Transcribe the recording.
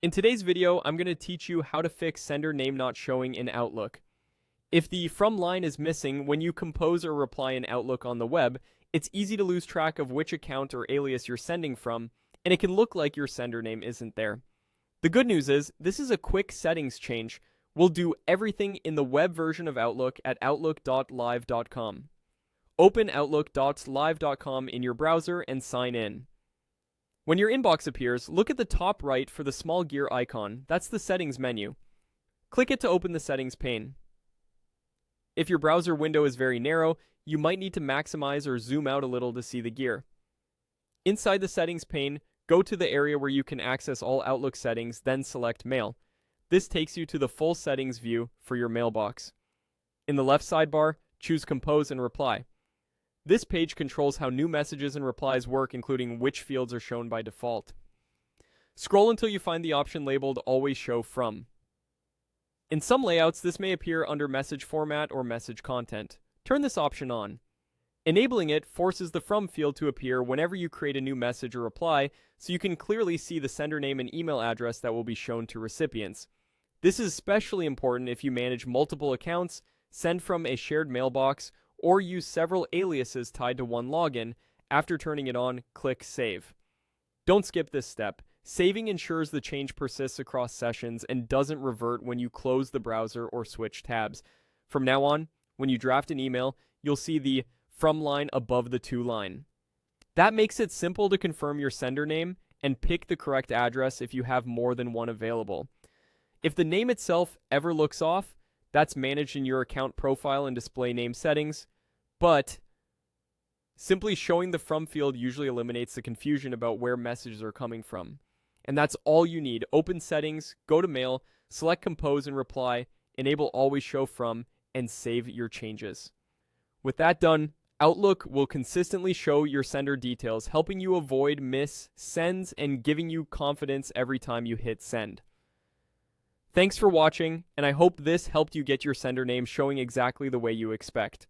In today's video, I'm going to teach you how to fix sender name not showing in Outlook. If the from line is missing when you compose or reply in Outlook on the web, it's easy to lose track of which account or alias you're sending from, and it can look like your sender name isn't there. The good news is, this is a quick settings change. We'll do everything in the web version of Outlook at outlook.live.com. Open outlook.live.com in your browser and sign in. When your inbox appears, look at the top right for the small gear icon. That's the settings menu. Click it to open the settings pane. If your browser window is very narrow, you might need to maximize or zoom out a little to see the gear. Inside the settings pane, go to the area where you can access all Outlook settings, then select Mail. This takes you to the full settings view for your mailbox. In the left sidebar, choose Compose and Reply. This page controls how new messages and replies work, including which fields are shown by default. Scroll until you find the option labeled Always Show From. In some layouts, this may appear under Message Format or Message Content. Turn this option on. Enabling it forces the From field to appear whenever you create a new message or reply, so you can clearly see the sender name and email address that will be shown to recipients. This is especially important if you manage multiple accounts, send from a shared mailbox, or use several aliases tied to one login. After turning it on, click Save. Don't skip this step. Saving ensures the change persists across sessions and doesn't revert when you close the browser or switch tabs. From now on, when you draft an email, you'll see the From line above the To line. That makes it simple to confirm your sender name and pick the correct address if you have more than one available. If the name itself ever looks off, that's managed in your account profile and display name settings, but simply showing the From field usually eliminates the confusion about where messages are coming from. And that's all you need. Open Settings, go to Mail, select Compose and Reply, enable Always Show From, and save your changes. With that done, Outlook will consistently show your sender details, helping you avoid miss sends and giving you confidence every time you hit send. Thanks for watching, and I hope this helped you get your sender name showing exactly the way you expect.